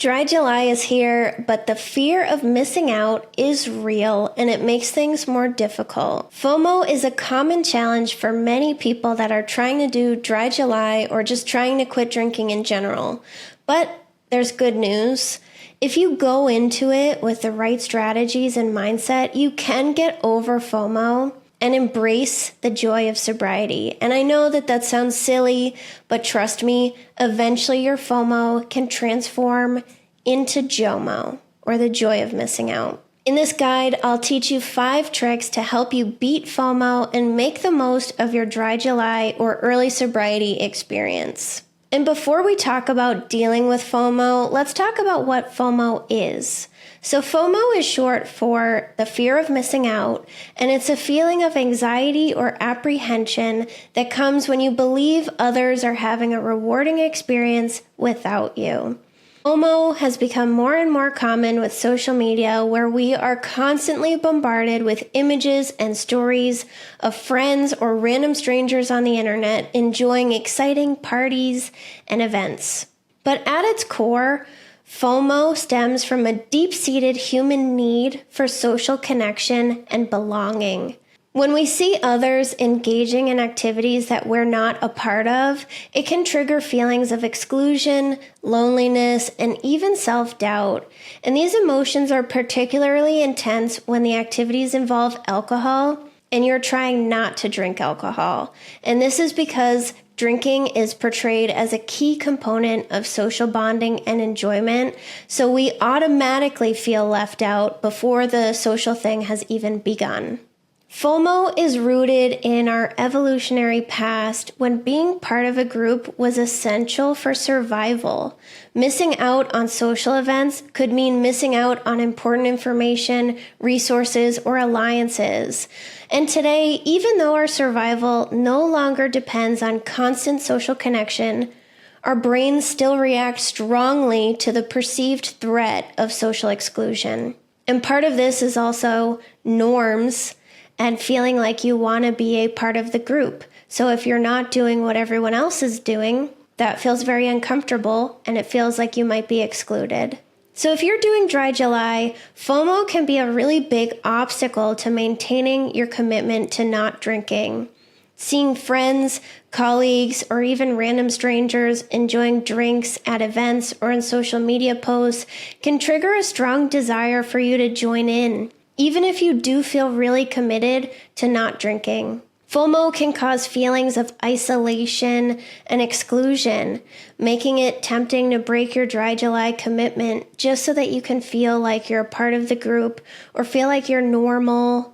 Dry July is here, but the fear of missing out is real and it makes things more difficult. FOMO is a common challenge for many people that are trying to do Dry July or just trying to quit drinking in general. But there's good news. If you go into it with the right strategies and mindset, you can get over FOMO and embrace the joy of sobriety. And I know that sounds silly, but trust me, eventually your FOMO can transform into JOMO, or the joy of missing out. In this guide, I'll teach you 5 tricks to help you beat FOMO and make the most of your Dry July or early sobriety experience. And before we talk about dealing with FOMO, let's talk about what FOMO is. So FOMO is short for the fear of missing out, and it's a feeling of anxiety or apprehension that comes when you believe others are having a rewarding experience without you. FOMO has become more and more common with social media, where we are constantly bombarded with images and stories of friends or random strangers on the internet enjoying exciting parties and events. But at its core, FOMO stems from a deep-seated human need for social connection and belonging. When we see others engaging in activities that we're not a part of, it can trigger feelings of exclusion, loneliness, and even self-doubt. And these emotions are particularly intense when the activities involve alcohol and you're trying not to drink alcohol. And this is because drinking is portrayed as a key component of social bonding and enjoyment, so we automatically feel left out before the social thing has even begun. FOMO is rooted in our evolutionary past when being part of a group was essential for survival. Missing out on social events could mean missing out on important information, resources, or alliances. And today, even though our survival no longer depends on constant social connection, our brains still react strongly to the perceived threat of social exclusion. And part of this is also norms and feeling like you want to be a part of the group. So if you're not doing what everyone else is doing, that feels very uncomfortable and it feels like you might be excluded. So if you're doing Dry July, FOMO can be a really big obstacle to maintaining your commitment to not drinking. Seeing friends, colleagues, or even random strangers enjoying drinks at events or in social media posts can trigger a strong desire for you to join in, even if you do feel really committed to not drinking. FOMO can cause feelings of isolation and exclusion, making it tempting to break your Dry July commitment just so that you can feel like you're a part of the group or feel like you're normal,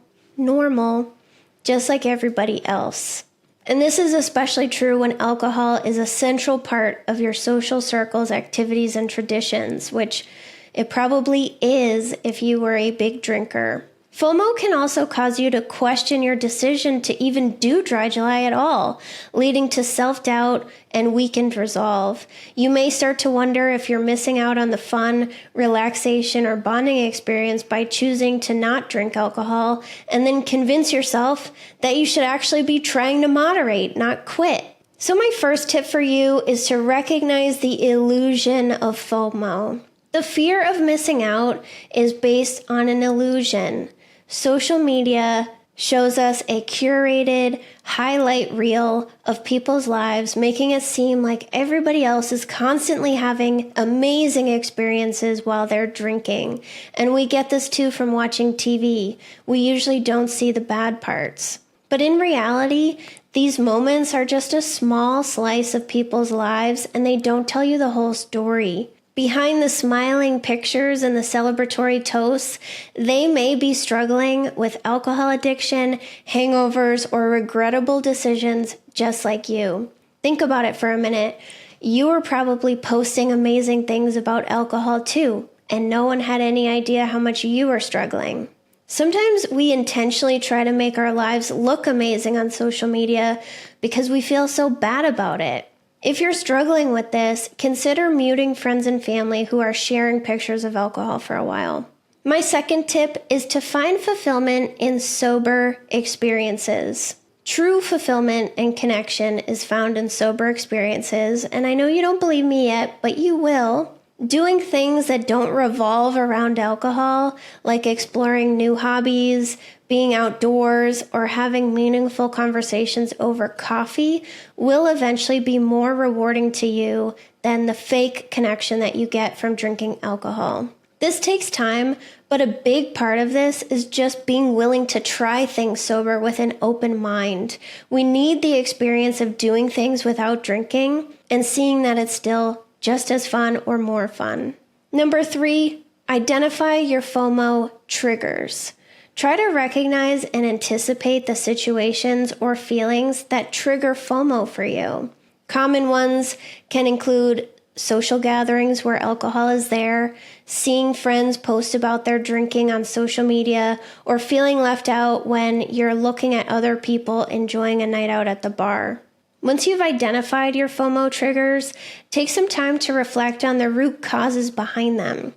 just like everybody else. And this is especially true when alcohol is a central part of your social circle's activities and traditions, which it probably is if you were a big drinker. FOMO can also cause you to question your decision to even do Dry July at all, leading to self-doubt and weakened resolve. You may start to wonder if you're missing out on the fun, relaxation, or bonding experience by choosing to not drink alcohol, and then convince yourself that you should actually be trying to moderate, not quit. So my first tip for you is to recognize the illusion of FOMO. The fear of missing out is based on an illusion. Social media shows us a curated highlight reel of people's lives, making it seem like everybody else is constantly having amazing experiences while they're drinking. And we get this too from watching TV. We usually don't see the bad parts. But in reality, these moments are just a small slice of people's lives, and they don't tell you the whole story. Behind the smiling pictures and the celebratory toasts, they may be struggling with alcohol addiction, hangovers, or regrettable decisions just like you. Think about it for a minute. You were probably posting amazing things about alcohol too, and no one had any idea how much you were struggling. Sometimes we intentionally try to make our lives look amazing on social media because we feel so bad about it. If you're struggling with this, consider muting friends and family who are sharing pictures of alcohol for a while. My second tip is to find fulfillment in sober experiences. True fulfillment and connection is found in sober experiences, and I know you don't believe me yet, but you will. Doing things that don't revolve around alcohol, like exploring new hobbies, being outdoors, or having meaningful conversations over coffee, will eventually be more rewarding to you than the fake connection that you get from drinking alcohol. This takes time, but a big part of this is just being willing to try things sober with an open mind. We need the experience of doing things without drinking and seeing that it's still just as fun or more fun. Number 3, identify your FOMO triggers. Try to recognize and anticipate the situations or feelings that trigger FOMO for you. Common ones can include social gatherings where alcohol is there, seeing friends post about their drinking on social media, or feeling left out when you're looking at other people enjoying a night out at the bar. Once you've identified your FOMO triggers, take some time to reflect on the root causes behind them.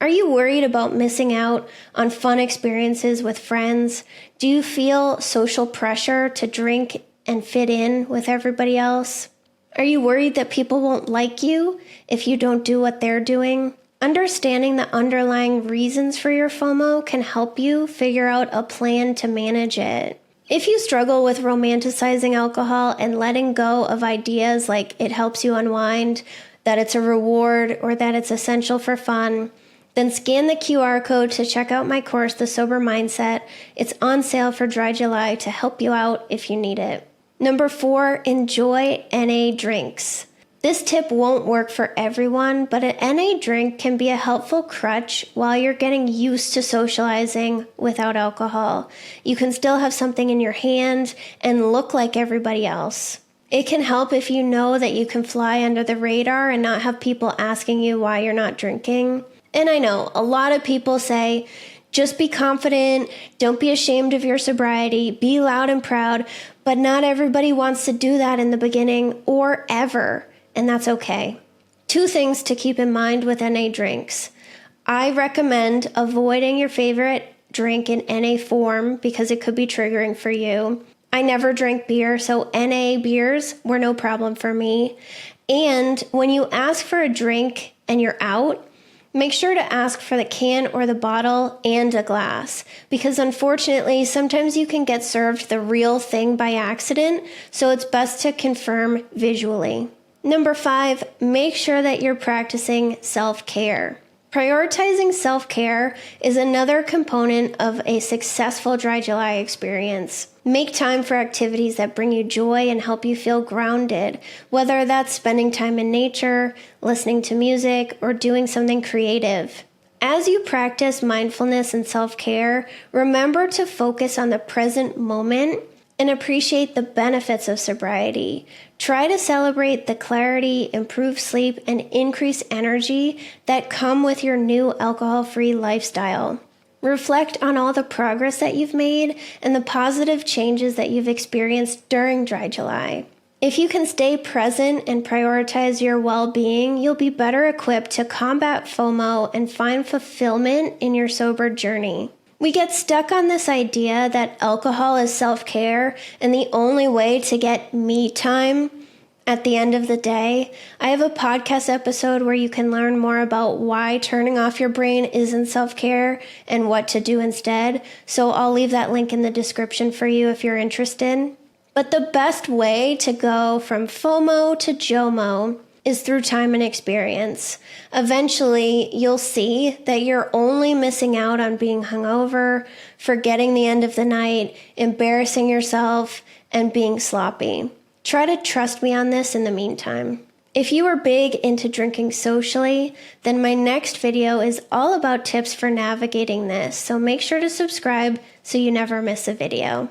Are you worried about missing out on fun experiences with friends? Do you feel social pressure to drink and fit in with everybody else? Are you worried that people won't like you if you don't do what they're doing? Understanding the underlying reasons for your FOMO can help you figure out a plan to manage it. If you struggle with romanticizing alcohol and letting go of ideas like it helps you unwind, that it's a reward, or that it's essential for fun, then scan the QR code to check out my course, The Sober Mindset. It's on sale for Dry July to help you out if you need it. Number 4, enjoy NA drinks. This tip won't work for everyone, but an NA drink can be a helpful crutch while you're getting used to socializing without alcohol. You can still have something in your hand and look like everybody else. It can help if you know that you can fly under the radar and not have people asking you why you're not drinking. And I know a lot of people say, just be confident, don't be ashamed of your sobriety, be loud and proud, but not everybody wants to do that in the beginning or ever. And that's okay. 2 things to keep in mind with NA drinks. I recommend avoiding your favorite drink in NA form because it could be triggering for you. I never drank beer, so NA beers were no problem for me. And when you ask for a drink and you're out, make sure to ask for the can or the bottle and a glass, because unfortunately, sometimes you can get served the real thing by accident, so it's best to confirm visually. Number 5, make sure that you're practicing self-care. Prioritizing self-care is another component of a successful Dry July experience. Make time for activities that bring you joy and help you feel grounded, whether that's spending time in nature, listening to music, or doing something creative. As you practice mindfulness and self-care, remember to focus on the present moment and appreciate the benefits of sobriety. Try to celebrate the clarity, improved sleep, and increased energy that come with your new alcohol-free lifestyle. Reflect on all the progress that you've made and the positive changes that you've experienced during Dry July. If you can stay present and prioritize your well-being, you'll be better equipped to combat FOMO and find fulfillment in your sober journey. We get stuck on this idea that alcohol is self-care and the only way to get me time at the end of the day. I have a podcast episode where you can learn more about why turning off your brain isn't self-care and what to do instead. So I'll leave that link in the description for you if you're interested. But the best way to go from FOMO to JOMO is through time and experience. Eventually, you'll see that you're only missing out on being hungover, forgetting the end of the night, embarrassing yourself, and being sloppy. Try to trust me on this in the meantime. If you are big into drinking socially, then my next video is all about tips for navigating this, so make sure to subscribe so you never miss a video.